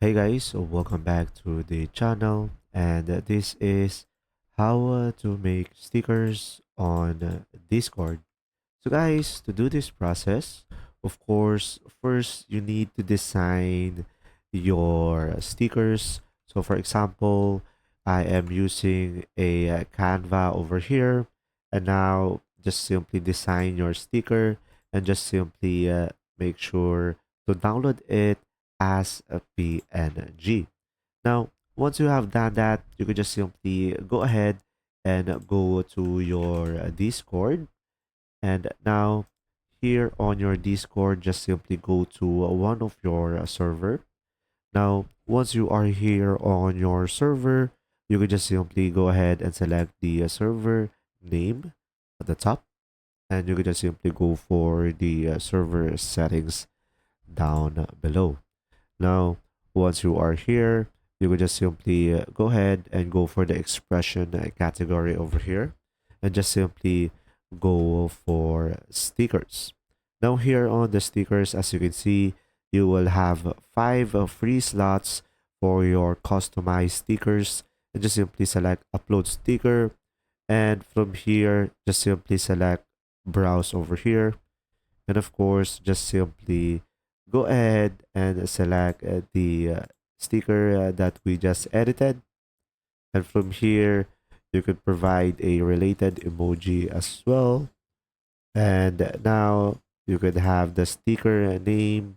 Hey guys, so welcome back to the channel, and this is how to make stickers on Discord. So guys, to do this process, of course, first you need to design your stickers. So for example, I am using a Canva over here, and now just simply design your sticker and just simply make sure to download it as a PNG. Now, once you have done that, you can just simply go ahead and go to your Discord. And now, here on your Discord, just simply go to one of your server. Now, once you are here on your server, you can just simply go ahead and select the server name at the top, and you can just simply go for the server settings down below. Now, once you are here, you will just simply go ahead and go for the expression category over here and just simply go for stickers. Now, here on the stickers, as you can see, you will have five free slots for your customized stickers, and just simply select upload sticker. And from here, just simply select browse over here, and of course just simply go ahead and select the sticker that we just edited, and from here you could provide a related emoji as well, and now you could have the sticker name,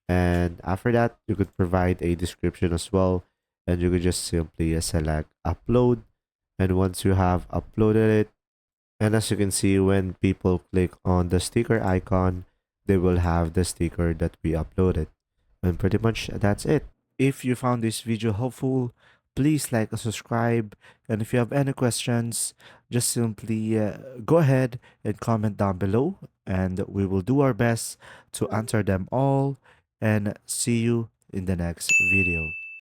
and after that you could provide a description as well, and you could just simply select upload. And once you have uploaded it, and as you can see, when people click on the sticker icon, they will have the sticker that we uploaded. And pretty much that's it. If you found this video helpful, please like and subscribe. And if you have any questions, just simply go ahead and comment down below, and we will do our best to answer them all. And see you in the next video.